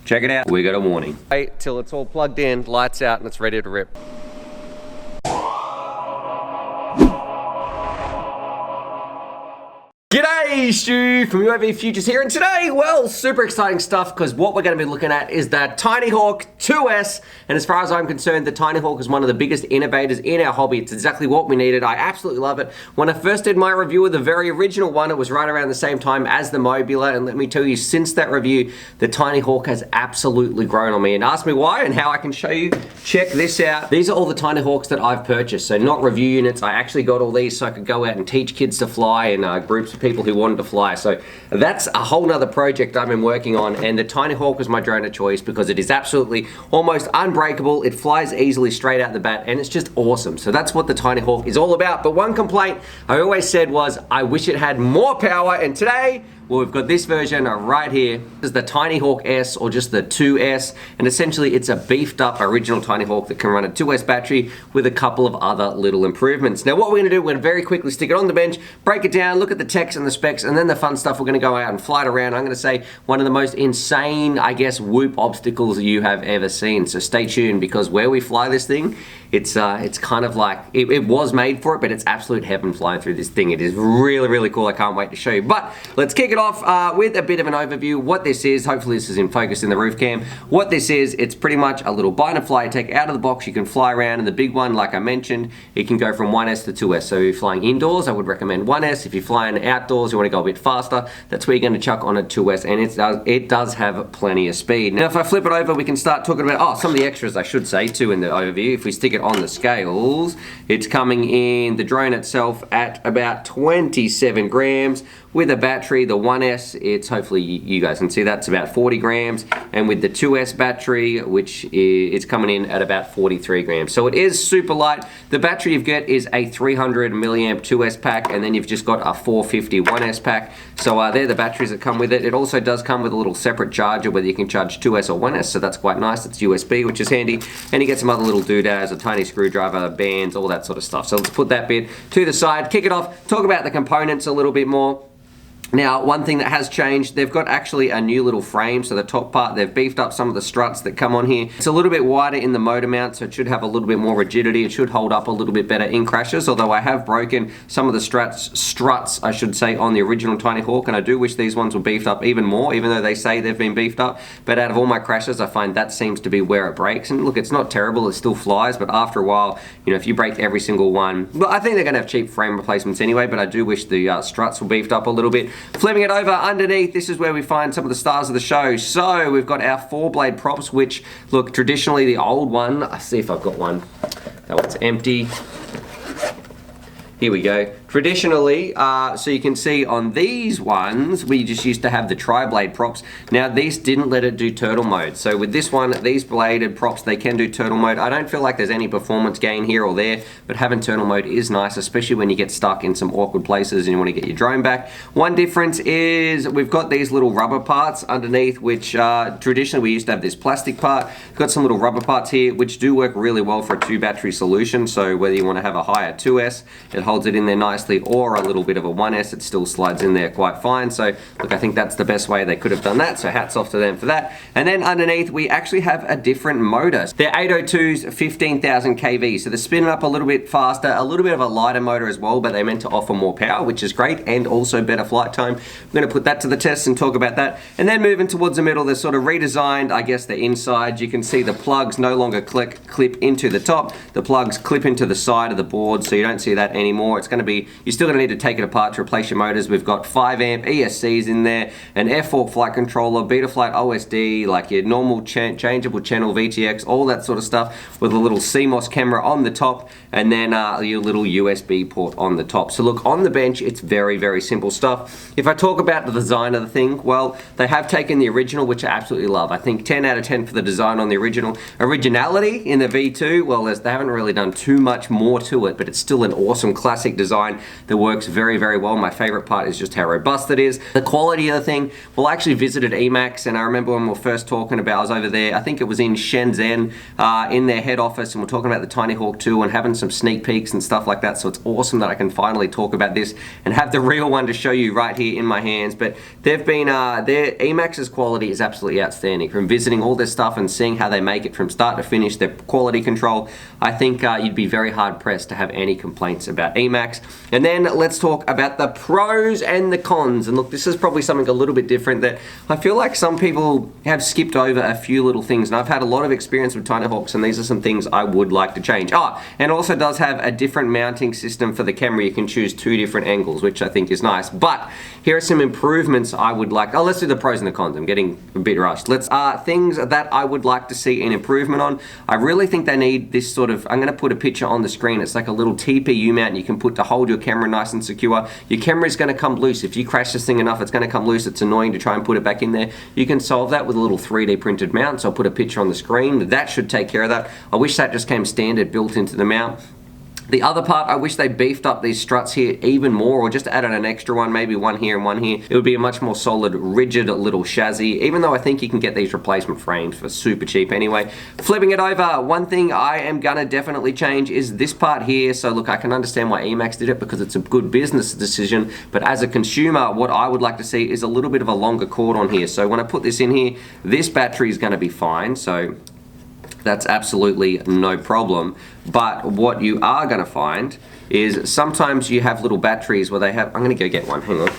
Check it out, we got a warning. Wait till it's all plugged in, lights out, and it's ready to rip. G'day, Stu from UAVfutures here, and today, well, super exciting stuff because what we're going to be looking at is that TINYHAWK 2S, and as far as I'm concerned, the TINYHAWK is one of the biggest innovators in our hobby. It's exactly what we needed. I absolutely love it. When I first did my review of the very original one, it was right around the same time as the Mobula, and let me tell you, since that review, the TINYHAWK has absolutely grown on me. And ask me why and how I can show you. Check this out. These are all the TINYHAWKs that I've purchased, so not review units. I actually got all these so I could go out and teach kids to fly in groups of people who wanted to fly. So that's a whole nother project I've been working on, and the TINYHAWK was my drone of choice because it is absolutely almost unbreakable. It flies easily straight out the bat, and it's just awesome. So that's what the TINYHAWK is all about. But one complaint I always said was I wish it had more power, and today, well, we've got this version right here. This is the TINYHAWK S, or just the 2S, and essentially it's a beefed up original TINYHAWK that can run a 2S battery with a couple of other little improvements. Now what we're gonna do, we're gonna very quickly stick it on the bench, break it down, look at the text and the specs, and then the fun stuff, we're gonna go out and fly it around. I'm gonna say one of the most insane, I guess, whoop obstacles you have ever seen. So stay tuned, because where we fly this thing, it's kind of like, it was made for it, but it's absolute heaven flying through this thing. It is really, really cool. I can't wait to show you. But let's kick it off with a bit of an overview. What this is, hopefully this is in focus in the roof cam. What this is, it's pretty much a little bind and fly you take out of the box. You can fly around, and the big one, like I mentioned, it can go from 1S to 2S. So if you're flying indoors, I would recommend 1S. If you're flying outdoors, you want to go a bit faster, that's where you're going to chuck on a 2S, and it does have plenty of speed. Now if I flip it over, we can start talking about, some of the extras I should say too in the overview. If we stick it on the scales, it's coming in, the drone itself, at about 27 grams. With a battery, the 1S, it's, hopefully you guys can see that, it's about 40 grams. And with the 2S battery, which is coming in at about 43 grams. So it is super light. The battery you've got is a 300 milliamp 2S pack, and then you've just got a 450 1S pack. So they're the batteries that come with it. It also does come with a little separate charger, whether you can charge 2S or 1S, so that's quite nice. It's USB, which is handy. And you get some other little doodads, a tiny screwdriver, bands, all that sort of stuff. So let's put that bit to the side, kick it off, talk about the components a little bit more. Now, one thing that has changed, they've got actually a new little frame. So the top part, they've beefed up some of the struts that come on here. It's a little bit wider in the motor mount, so it should have a little bit more rigidity. It should hold up a little bit better in crashes, although I have broken some of the struts, I should say, on the original TINYHAWK, and I do wish these ones were beefed up even more, even though they say they've been beefed up. But out of all my crashes, I find that seems to be where it breaks. And look, it's not terrible, it still flies, but after a while, you know, if you break every single one, well, I think they're gonna have cheap frame replacements anyway, but I do wish the struts were beefed up a little bit. Flipping it over, underneath, this is where we find some of the stars of the show. So we've got our 4-blade props, which, look, traditionally the old one, I'll see if I've got one. That one's empty. Here we go. Traditionally, so you can see on these ones, we just used to have the tri-blade props. Now these didn't let it do turtle mode. So with this one, these bladed props, they can do turtle mode. I don't feel like there's any performance gain here or there, but having turtle mode is nice, especially when you get stuck in some awkward places and you want to get your drone back. One difference is we've got these little rubber parts underneath, which traditionally we used to have this plastic part. We've got some little rubber parts here, which do work really well for a 2-battery solution. So whether you want to have a higher 2S, it holds it in there nicely, or a little bit of a 1S, it still slides in there quite fine. So look, I think that's the best way they could have done that, so hats off to them for that. And then underneath, we actually have a different motor. They're 802s, 15,000 kV, so they're spinning up a little bit faster, a little bit of a lighter motor as well, but they're meant to offer more power, which is great, and also better flight time. We're going to put that to the test and talk about that. And then moving towards the middle, they're sort of redesigned, I guess, the inside. You can see the plugs no longer clip into the top. The plugs clip into the side of the board, so you don't see that anymore. It's going to be, you're still going to need to take it apart to replace your motors. We've got 5 amp ESCs in there, an F4 flight controller, Betaflight OSD, like your normal changeable channel VTX, all that sort of stuff, with a little CMOS camera on the top, and then your little USB port on the top. So look, on the bench, it's very, very simple stuff. If I talk about the design of the thing, well, they have taken the original, which I absolutely love. I think 10 out of 10 for the design on the original. Originality in the V2, well, they haven't really done too much more to it, but it's still an awesome classic design. design that works very, very well. My favorite part is just how robust it is. The quality of the thing, well, I actually visited Emax, and I remember when we were first talking about, I was over there, I think it was in Shenzhen, in their head office, and we're talking about the TINYHAWK 2 and having some sneak peeks and stuff like that. So it's awesome that I can finally talk about this and have the real one to show you right here in my hands. But they've been, their Emax's quality is absolutely outstanding. From visiting all their stuff and seeing how they make it from start to finish, their quality control, I think you'd be very hard pressed to have any complaints about Emax. And then let's talk about the pros and the cons. And look, this is probably something a little bit different that I feel like some people have skipped over a few little things. And I've had a lot of experience with TINYHAWKs, and these are some things I would like to change. Oh, and also does have a different mounting system for the camera. You can choose 2 different angles, which I think is nice. But here are some improvements I would like. Oh, let's do the pros and the cons. I'm getting a bit rushed. Let's things that I would like to see an improvement on. I really think they need this sort of, I'm going to put a picture on the screen. It's like a little TPU mount you can put to hold your camera nice and secure. Your camera is going to come loose. If you crash this thing enough, it's going to come loose. It's annoying to try and put it back in there. You can solve that with a little 3D printed mount. So I'll put a picture on the screen. That should take care of that. I wish that just came standard built into the mount. The other part, I wish they beefed up these struts here even more, or just added an extra one, maybe one here and one here. It would be a much more solid, rigid little chassis, even though I think you can get these replacement frames for super cheap anyway. Flipping it over, one thing I am gonna definitely change is this part here. So look, I can understand why Emax did it because it's a good business decision, but as a consumer, what I would like to see is a little bit of a longer cord on here. So when I put this in here, this battery is gonna be fine. So that's absolutely no problem. But what you are going to find is sometimes you have little batteries where they have, I'm going to go get one, hang on.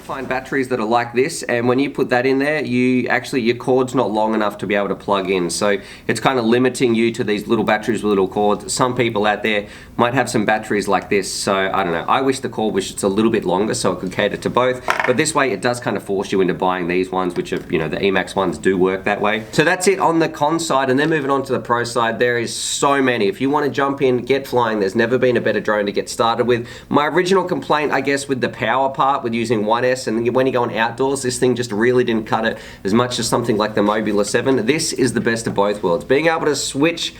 Find batteries that are like this, and when you put that in there, your cord's not long enough to be able to plug in, so it's kind of limiting you to these little batteries with little cords. Some people out there might have some batteries like this, so I don't know. I wish the cord was just a little bit longer so it could cater to both, but this way it does kind of force you into buying these ones, which are, you know, the Emax ones do work that way. So that's it on the con side, and then moving on to the pro side, there is so many. If you want to jump in, get flying, there's never been a better drone to get started with. My original complaint, I guess, with the power part, with using 1S, and when you're going outdoors, this thing just really didn't cut it as much as something like the Mobula 7. This is the best of both worlds. Being able to switch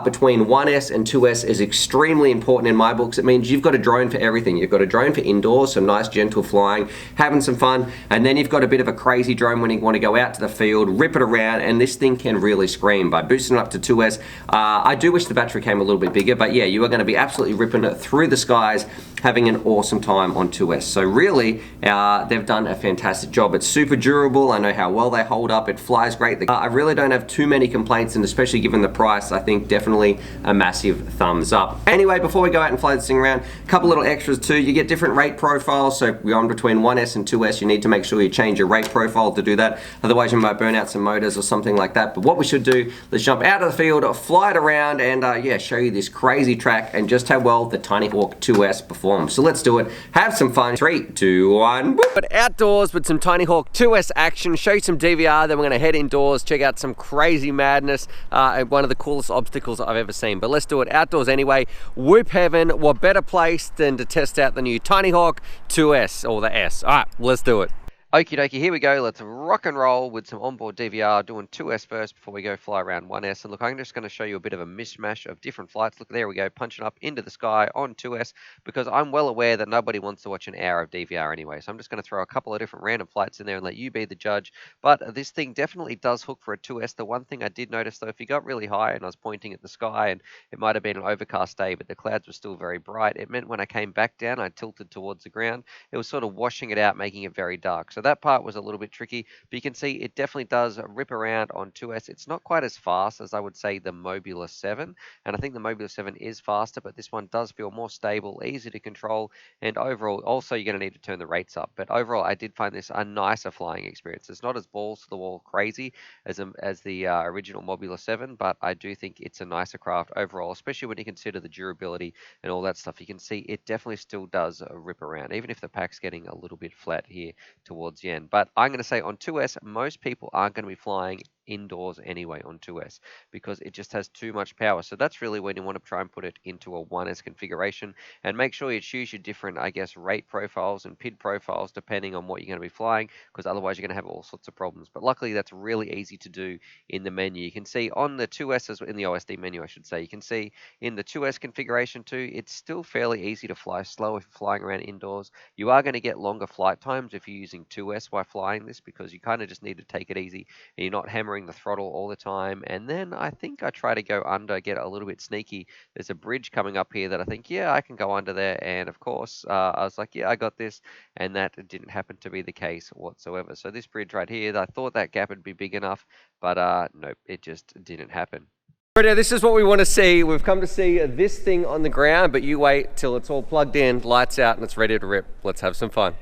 between 1S and 2S is extremely important in my books. It means you've got a drone for everything. You've got a drone for indoors, so nice gentle flying, having some fun, and then you've got a bit of a crazy drone when you want to go out to the field, rip it around, and this thing can really scream. By boosting it up to 2S, I do wish the battery came a little bit bigger, but yeah, you are going to be absolutely ripping it through the skies, having an awesome time on 2S. So really, they've done a fantastic job. It's super durable. I know how well they hold up. It flies great. I really don't have too many complaints, and especially given the price, I think definitely a massive thumbs up. Anyway, before we go out and fly this thing around, a couple little extras too. You get different rate profiles. So we're on between 1S and 2S. You need to make sure you change your rate profile to do that. Otherwise, you might burn out some motors or something like that. But what we should do, let's jump out of the field, fly it around, and yeah, show you this crazy track and just how well the TINYHAWK 2S performs. So let's do it. Have some fun. 3, 2, 1. But outdoors with some TINYHAWK 2S action, show you some DVR, then we're going to head indoors, check out some crazy madness, one of the coolest obstacles I've ever seen. But let's do it outdoors anyway. Whoop heaven, what better place than to test out the new TINYHAWK 2S, or the S. Alright, let's do it. Okie dokie, here we go. Let's rock and roll with some onboard DVR, doing 2S first before we go fly around 1S. And look, I'm just going to show you a bit of a mishmash of different flights. Look, there we go, punching up into the sky on 2S, because I'm well aware that nobody wants to watch an hour of DVR anyway. So I'm just going to throw a couple of different random flights in there and let you be the judge. But this thing definitely does hook for a 2S. The one thing I did notice, though, if you got really high and I was pointing at the sky, and it might have been an overcast day, but the clouds were still very bright, it meant when I came back down, I tilted towards the ground. It was sort of washing it out, making it very dark. So that part was a little bit tricky, but you can see it definitely does rip around on 2S. It's not quite as fast as I would say the Mobula 7, and I think the Mobula 7 is faster, but this one does feel more stable, easy to control, and overall, also you're going to need to turn the rates up, but overall I did find this a nicer flying experience. It's not as balls to the wall crazy as the original Mobula 7, but I do think it's a nicer craft overall, especially when you consider the durability and all that stuff. You can see it definitely still does rip around, even if the pack's getting a little bit flat here towards the end. But I'm going to say on 2S, most people aren't going to be flying indoors anyway on 2S because it just has too much power. So that's really when you want to try and put it into a 1S configuration, and make sure you choose your different, I guess, rate profiles and PID profiles depending on what you're going to be flying, because otherwise you're going to have all sorts of problems. But luckily that's really easy to do in the menu. You can see on the 2S, in the OSD menu I should say, you can see in the 2S configuration too, it's still fairly easy to fly slow if you're flying around indoors. You are going to get longer flight times if you're using 2S while flying this, because you kind of just need to take it easy and you're not hammering the throttle all the time. And then I think I try to go under, get a little bit sneaky. There's a bridge coming up here that I think, yeah, I can go under there. And of course, I was like, yeah, I got this. And that didn't happen to be the case whatsoever. So this bridge right here, I thought that gap would be big enough, but nope, it just didn't happen. Right, this is what we want to see. We've come to see this thing on the ground, but you wait till it's all plugged in, lights out, and it's ready to rip. Let's have some fun.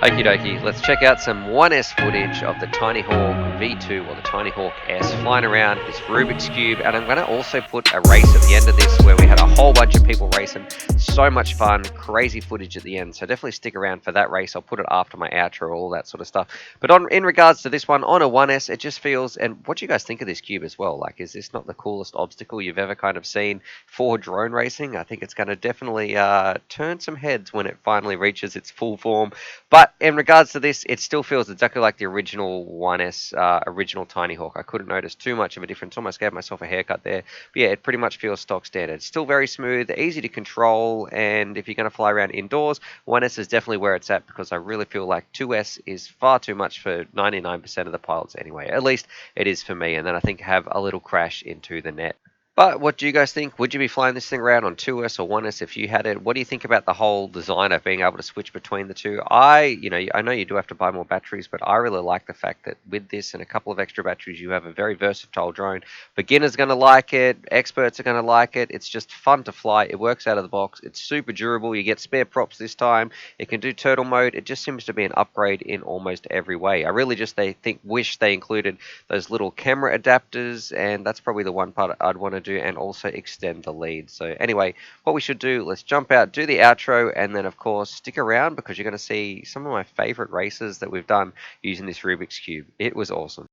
Okie dokie, let's check out some 1S footage of the TINYHAWK V2 or the TINYHAWK S flying around this Rubik's Cube, and I'm going to also put a race at the end of this where we had a whole bunch of people racing. So much fun, crazy footage at the end, so definitely stick around for that race. I'll put it after my outro, all that sort of stuff. But in regards to this one, on a 1S, it just feels, and what do you guys think of this cube as well? Like, is this not the coolest obstacle you've ever kind of seen for drone racing? I think it's going to definitely turn some heads when it finally reaches its full form. But in regards to this, it still feels exactly like the original 1S, original TINYHAWK. I couldn't notice too much of a difference. Almost gave myself a haircut there. But yeah, it pretty much feels stock standard. It's still very smooth, easy to control, and if you're going to fly around indoors, 1S is definitely where it's at, because I really feel like 2S is far too much for 99% of the pilots anyway. At least it is for me, and then I think have a little crash into the net. But what do you guys think? Would you be flying this thing around on 2S or 1S if you had it? What do you think about the whole design of being able to switch between the two? I know you do have to buy more batteries, but I really like the fact that with this and a couple of extra batteries, you have a very versatile drone. Beginners are going to like it. Experts are going to like it. It's just fun to fly. It works out of the box. It's super durable. You get spare props this time. It can do turtle mode. It just seems to be an upgrade in almost every way. I really just wish they included those little camera adapters, and that's probably the one part I'd want to do, and also extend the lead. So anyway, what we should do, let's jump out, do the outro, and then of course stick around, because you're going to see some of my favorite races that we've done using this Rubik's Cube. It was awesome.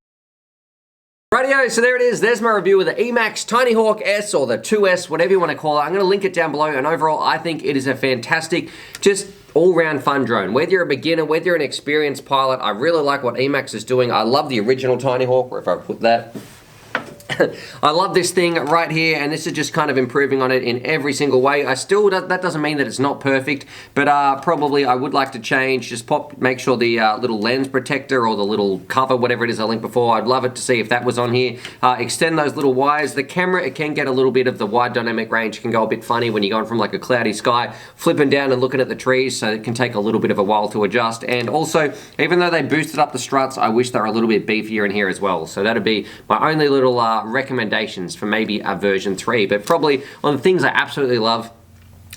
Rightio, so there it is. There's my review of the Emax TINYHAWK S, or the 2S, whatever you want to call it. I'm going to link it down below, and overall I think it is a fantastic, just all-round fun drone. Whether you're a beginner, whether you're an experienced pilot, I really like what Emax is doing. I love the original TINYHAWK, or if I put that... I love this thing right here, and this is just kind of improving on it in every single way. That doesn't mean that it's not perfect, but probably I would like to change, make sure the little lens protector or the little cover, whatever it is I linked before, I'd love it to see if that was on here. Extend those little wires. The camera, it can get a little bit of the wide dynamic range, can go a bit funny when you're going from like a cloudy sky, flipping down and looking at the trees, so it can take a little bit of a while to adjust. And also, even though they boosted up the struts, I wish they were a little bit beefier in here as well. So that'd be my only little recommendations for maybe a version 3, but probably on the things I absolutely love.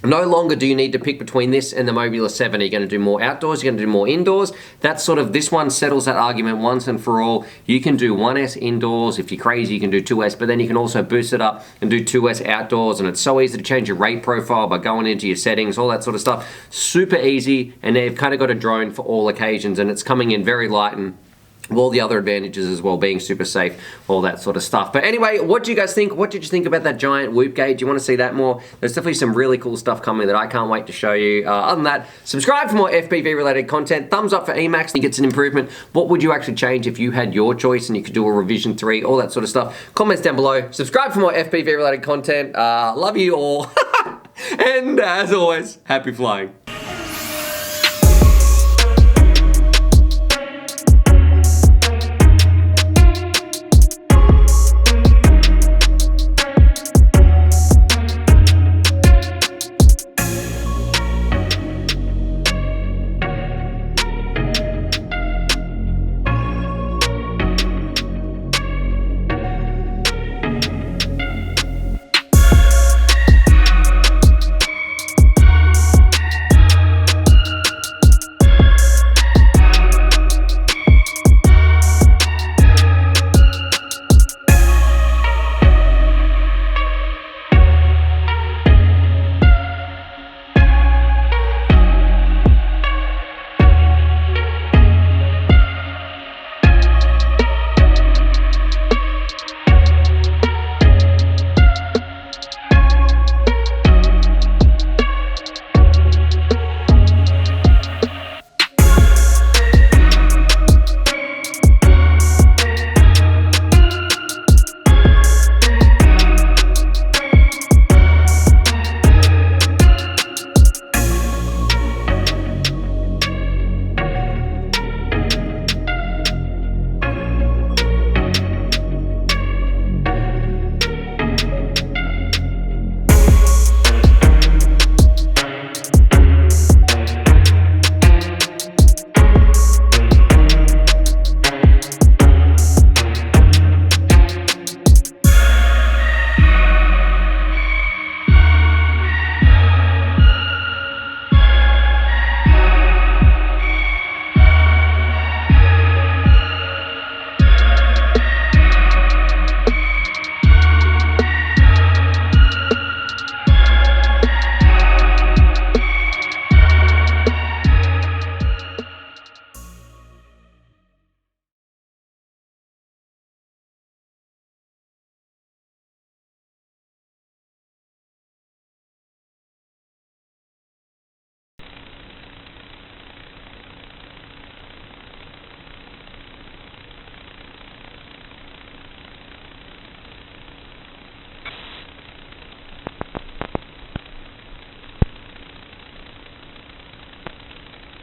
No longer do you need to pick between this and the Mobula 7. Are you going to do more outdoors? You're going to do more indoors? That's sort of, this one settles that argument once and for all. You can do 1S indoors. If you're crazy, you can do 2S, but then you can also boost it up and do 2S outdoors, and it's so easy to change your rate profile by going into your settings, all that sort of stuff. Super easy, and they've kind of got a drone for all occasions, and it's coming in very light and all the other advantages as well, being super safe, all that sort of stuff. But anyway, what do you guys think? What did you think about that giant whoop gauge? You want to see that more? There's definitely some really cool stuff coming that I can't wait to show you. Other than that, subscribe for more FPV related content. Thumbs up for Emax. I think it's an improvement. What would you actually change if you had your choice and you could do a revision 3, all that sort of stuff? Comments down below. Subscribe for more FPV related content. Love you all. And as always, happy flying.